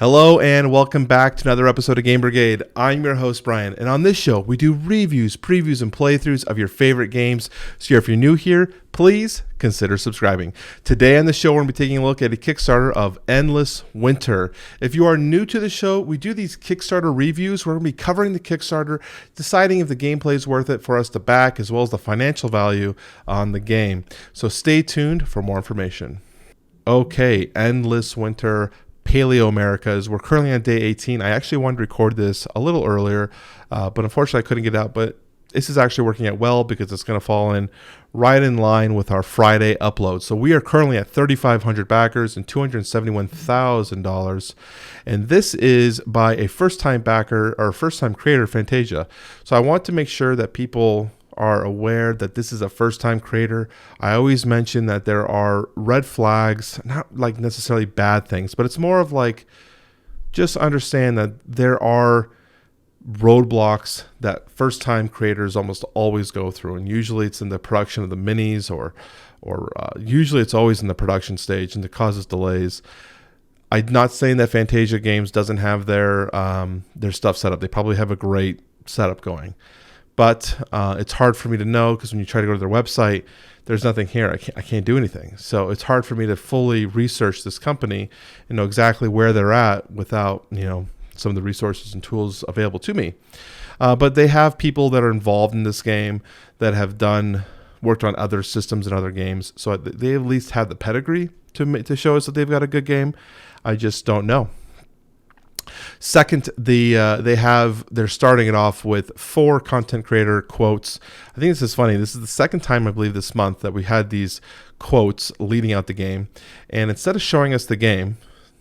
Hello and welcome back to another episode of Game Brigade. I'm your host Brian, and on this show we do reviews, previews, and playthroughs of your favorite games. So if you're new here, please consider subscribing. Today on the show we're going to be taking a look at a Kickstarter of Endless Winter. If you are new to the show, we do these Kickstarter reviews. We're going to be covering the Kickstarter, deciding if the gameplay is worth it for us to back, as well as the financial value on the game. So stay tuned for more information. Okay, Endless Winter, Paleoamericans. We're currently on day 18. I actually wanted to record this a little earlier, but unfortunately I couldn't get out. But this is actually working out well because it's going to fall in right in line with our Friday upload. So we are currently at 3,500 backers and $271,000. And this is by a first-time backer or first-time creator, Fantasia. So I want to make sure that people are aware that this is a first-time creator. I always mention that there are red flags, not like necessarily bad things, but it's more of like just understand that there are roadblocks that first-time creators almost always go through, and usually it's in the production of the minis or usually it's always in the production stage, and it causes delays. I'm not saying that Fantasia Games doesn't have their stuff set up. They probably have a great setup going. But it's hard for me to know because when you try to go to their website, there's nothing here. I can't do anything. So it's hard for me to fully research this company and know exactly where they're at without, some of the resources and tools available to me. But they have people that are involved in this game that have worked on other systems and other games. So they at least have the pedigree to show us that they've got a good game. I just don't know. Second, they're starting it off with 4 content creator quotes. I think this is funny. This is the second time, I believe, this month that we had these quotes leading out the game. And instead of showing us the game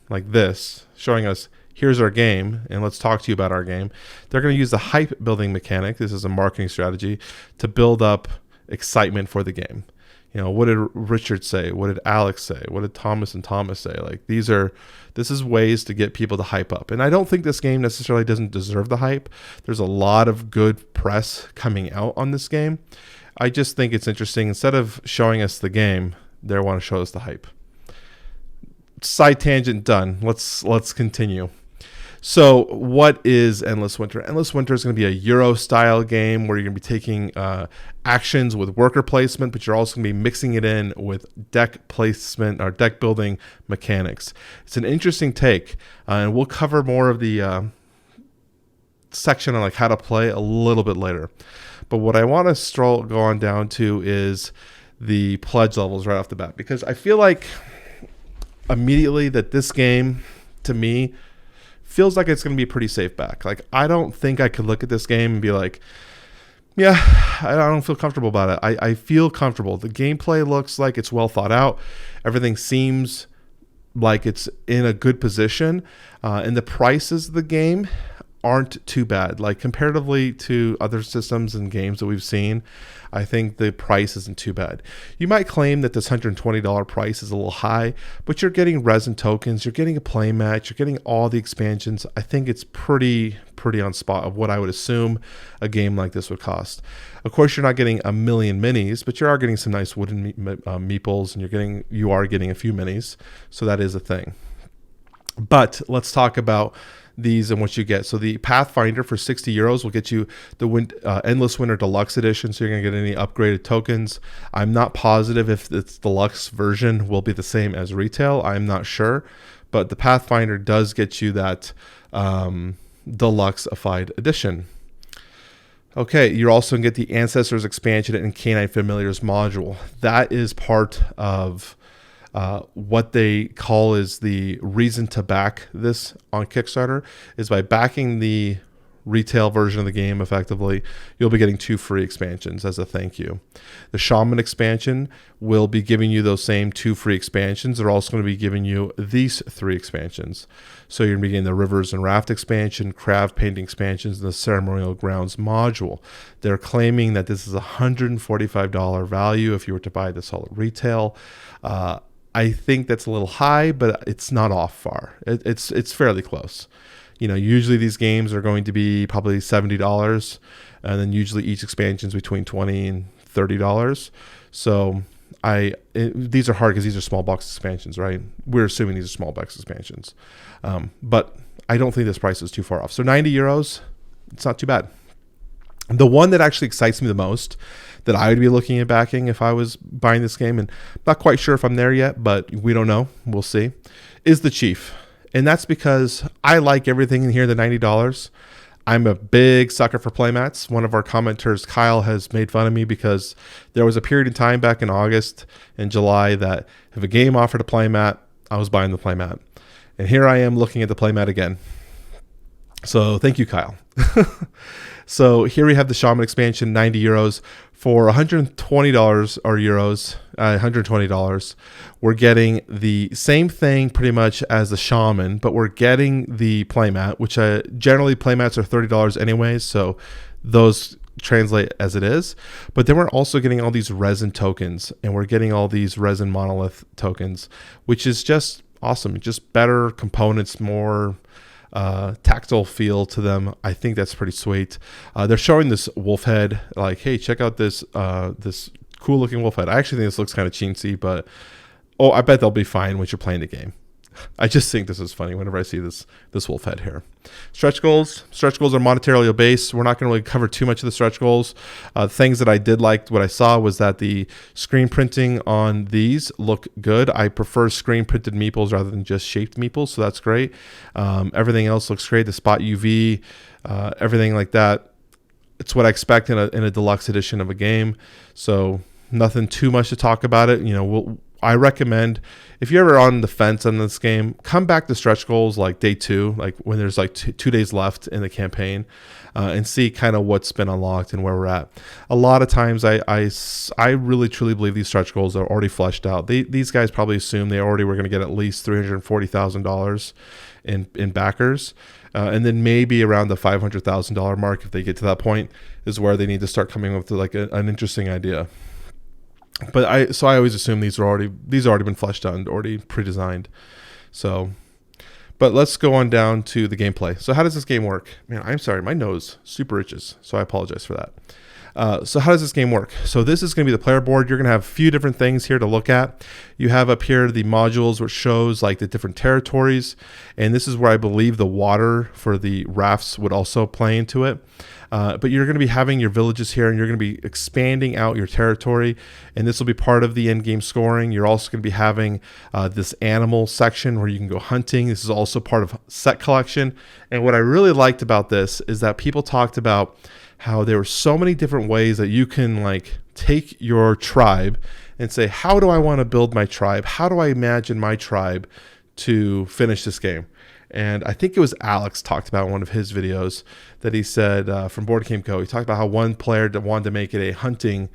like this, showing us, here's our game, and let's talk to you about our game, they're going to use the hype building mechanic. This is a marketing strategy to build up excitement for the game. What did Richard say? What did Alex say? What did Thomas and Thomas say? Like this is ways to get people to hype up. And I don't think this game necessarily doesn't deserve the hype. There's a lot of good press coming out on this game. I just think it's interesting. Instead of showing us the game, they want to show us the hype. Side tangent done. Let's continue. So what is Endless Winter? Endless Winter is going to be a Euro-style game where you're going to be taking actions with worker placement, but you're also going to be mixing it in with deck placement or deck building mechanics. It's an interesting take, and we'll cover more of the section on like how to play a little bit later. But what I want to go on down to is the pledge levels right off the bat, because I feel like immediately that this game, to me, feels like it's going to be a pretty safe back. Like, I don't think I could look at this game and be like, yeah, I don't feel comfortable about it. I feel comfortable. The gameplay looks like it's well thought out. Everything seems like it's in a good position. And the prices of the game aren't too bad. Like, comparatively to other systems and games that we've seen, I think the price isn't too bad. You might claim that this $120 price is a little high, but you're getting resin tokens, you're getting a play match, you're getting all the expansions. I think it's pretty on spot of what I would assume a game like this would cost. Of course, you're not getting a million minis, but you are getting some nice wooden meeples, and you are getting a few minis, so that is a thing. But let's talk about these and what you get. So the Pathfinder for €60 will get you the Endless Winter Deluxe Edition, so you're going to get any upgraded tokens. I'm not positive if its deluxe version will be the same as retail. I'm not sure, but the Pathfinder does get you that deluxe-ified edition. Okay, you're also going to get the Ancestors expansion and Canine Familiars module. That is part of what they call is the reason to back this on Kickstarter is by backing the retail version of the game. Effectively, you'll be getting 2 free expansions as a thank you. The Shaman expansion will be giving you those same 2 free expansions. They're also going to be giving you these 3 expansions. So you're going to be getting the Rivers and Raft expansion, Craft Painting expansions, and the Ceremonial Grounds module. They're claiming that this is a $145 value if you were to buy this all at retail. I think that's a little high, but it's not off far. It's fairly close. Usually these games are going to be probably $70, and then usually each expansion is between $20 and $30. So these are hard because these are small box expansions, right? We're assuming these are small box expansions. But I don't think this price is too far off. So 90 euros, it's not too bad. The one that actually excites me the most that I would be looking at backing if I was buying this game, and I'm not quite sure if I'm there yet, but we don't know. We'll see, is the Chief. And that's because I like everything in here, the $90. I'm a big sucker for playmats. One of our commenters, Kyle, has made fun of me because there was a period in time back in August and July that if a game offered a playmat, I was buying the playmat. And here I am looking at the playmat again. So thank you, Kyle. So here we have the Shaman expansion, 90 euros. For $120 or euros, $120, we're getting the same thing pretty much as the Shaman, but we're getting the playmat, which generally playmats are $30 anyways, so those translate as it is. But then we're also getting all these resin tokens, and we're getting all these resin monolith tokens, which is just awesome. Just better components, more tactile feel to them. I think that's pretty sweet. They're showing this wolf head, like, hey, check out this this cool looking wolf head. I actually think this looks kind of chintzy, but I bet they'll be fine once you're playing the game. I just think this is funny whenever I see this wolf head here. Stretch goals are monetarily based. We're not going to really cover too much of the stretch goals. Things that I did like, what I saw was that the screen printing on these look good. I prefer screen printed meeples rather than just shaped meeples, so that's great. Everything else looks great. The spot UV, everything like that. It's what I expect in a deluxe edition of a game. So nothing too much to talk about it. I recommend, if you're ever on the fence on this game, come back to stretch goals like day 2, like when there's like 2 days left in the campaign, and see kind of what's been unlocked and where we're at. A lot of times I really truly believe these stretch goals are already fleshed out. These guys probably assume they already were going to get at least $340,000 in backers, and then maybe around the $500,000 mark, if they get to that point, is where they need to start coming up with like an interesting idea. But I always assume these already been fleshed out and already pre-designed. So, but let's go on down to the gameplay. So how does this game work? Man, I'm sorry, my nose super itches, so I apologize for that. So how does this game work? So this is going to be the player board. You're going to have a few different things here to look at. You have up here the modules, which shows like the different territories, and this is where I believe the water for the rafts would also play into it. But you're going to be having your villages here, and you're going to be expanding out your territory, and this will be part of the end game scoring. You're also going to be having this animal section where you can go hunting. This is also part of set collection. And what I really liked about this is that people talked about how there were so many different ways that you can like take your tribe and say, how do I want to build my tribe? How do I imagine my tribe to finish this game? And I think it was Alex talked about in one of his videos that he said from Board Game Co. He talked about how one player wanted to make it a hunting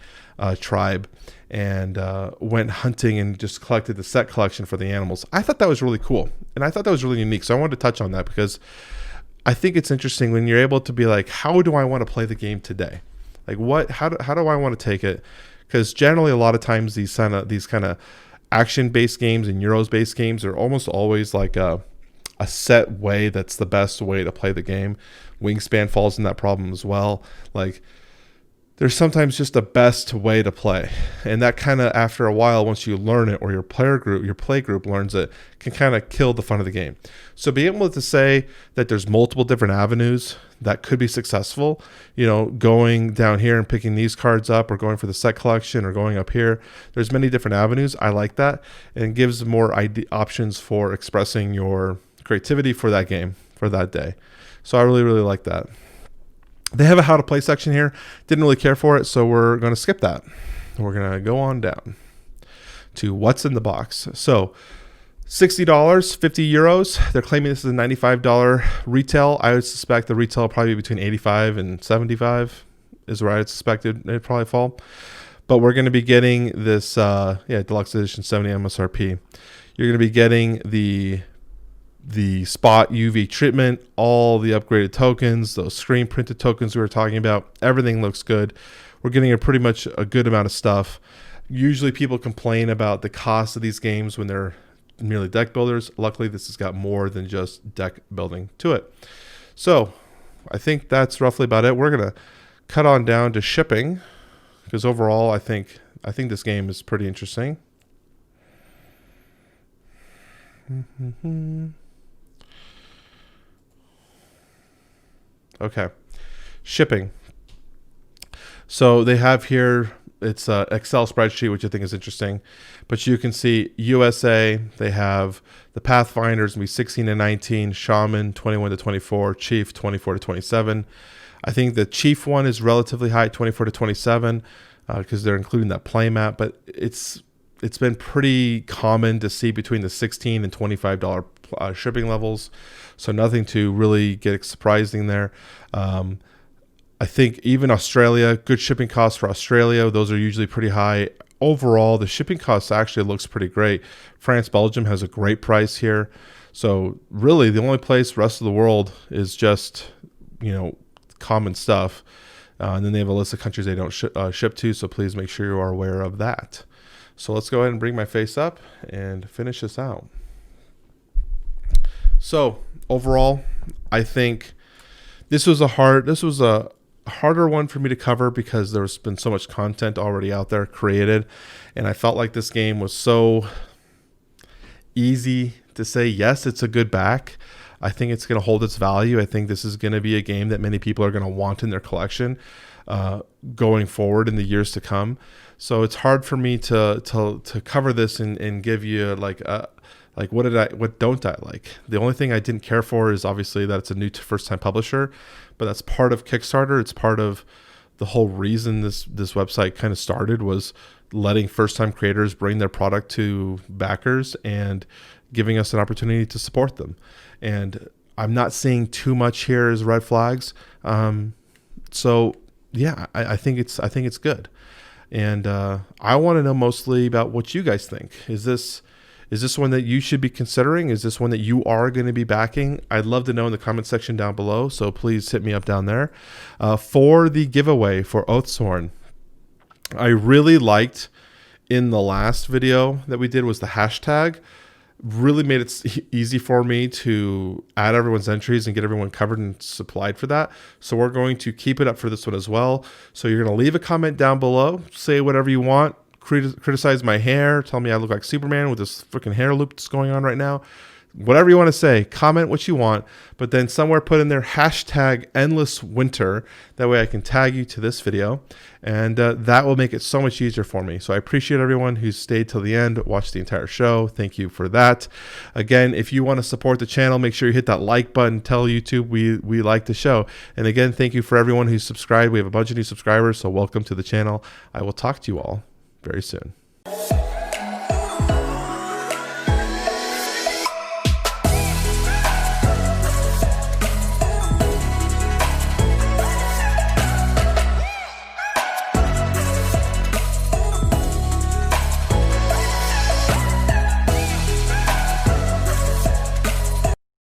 tribe and went hunting and just collected the set collection for the animals. I thought that was really cool. And I thought that was really unique. So I wanted to touch on that because I think it's interesting when you're able to be like, how do I want to play the game today? Like how do I want to take it? Because generally a lot of times these kind of action-based games and Euros-based games are almost always like a set way that's the best way to play the game. Wingspan falls in that problem as well. Like there's sometimes just the best way to play, and that kind of after a while, once you learn it or your play group learns it, can kind of kill the fun of the game. So being able to say that there's multiple different avenues that could be successful, going down here and picking these cards up, or going for the set collection, or going up here, there's many different avenues. I like that, and gives more options for expressing your creativity for that game, for that day. So I really, really like that. They have a how to play section here. Didn't really care for it, so we're going to skip that. We're going to go on down to what's in the box. So $60, 50 euros. They're claiming this is a $95 retail. I would suspect the retail probably be between 85 and 75 is where I'd suspect it'd probably fall. But we're going to be getting this deluxe edition 70 MSRP. You're going to be getting the spot UV treatment, all the upgraded tokens, those screen printed tokens we were talking about. Everything looks good. We're getting pretty much a good amount of stuff. Usually people complain about the cost of these games when they're merely deck builders. Luckily, this has got more than just deck building to it. So I think that's roughly about it. We're going to cut on down to shipping, because overall I think I think this game is pretty interesting. Okay. Shipping. So they have here, it's an Excel spreadsheet, which I think is interesting. But you can see USA, they have the Pathfinders, be 16 to 19, Shaman, 21 to 24, Chief, 24 to 27. I think the Chief one is relatively high, 24 to 27, because they're including that play map. But it's been pretty common to see between the $16 and $25 shipping levels. So nothing to really get surprising there. I think even Australia, good shipping costs for Australia. Those are usually pretty high. Overall, the shipping cost actually looks pretty great. France, Belgium has a great price here. So really the only place rest of the world is just, common stuff. And then they have a list of countries they don't ship to. So please make sure you are aware of that. So let's go ahead and bring my face up and finish this out. So overall, I think this was a harder one for me to cover because there's been so much content already out there created, and I felt like this game was so easy to say, yes, it's a good back. I think it's going to hold its value. I think this is going to be a game that many people are going to want in their collection going forward in the years to come. So it's hard for me to cover this and give you what don't I like? The only thing I didn't care for is obviously that it's a new first-time publisher, but that's part of Kickstarter. It's part of the whole reason this website kind of started, was letting first-time creators bring their product to backers and giving us an opportunity to support them. And I'm not seeing too much here as red flags. So yeah, I think it's good. And I want to know mostly about what you guys think. Is this one that you should be considering? Is this one that you are going to be backing? I'd love to know in the comment section down below, so please hit me up down there. For the giveaway for Oathsworn, I really liked in the last video that we did was the hashtag. Really made it easy for me to add everyone's entries and get everyone covered and supplied for that. So we're going to keep it up for this one as well. So you're going to leave a comment down below, say whatever you want. Criticize my hair, tell me I look like Superman with this freaking hair loop that's going on right now. Whatever you want to say, comment what you want, but then somewhere put in there hashtag endless winter. That way I can tag you to this video, and that will make it so much easier for me. So I appreciate everyone who stayed till the end, watched the entire show. Thank you for that. Again, if you want to support the channel, make sure you hit that like button, tell YouTube we like the show. And again, thank you for everyone who's subscribed. We have a bunch of new subscribers, so welcome to the channel. I will talk to you all very soon.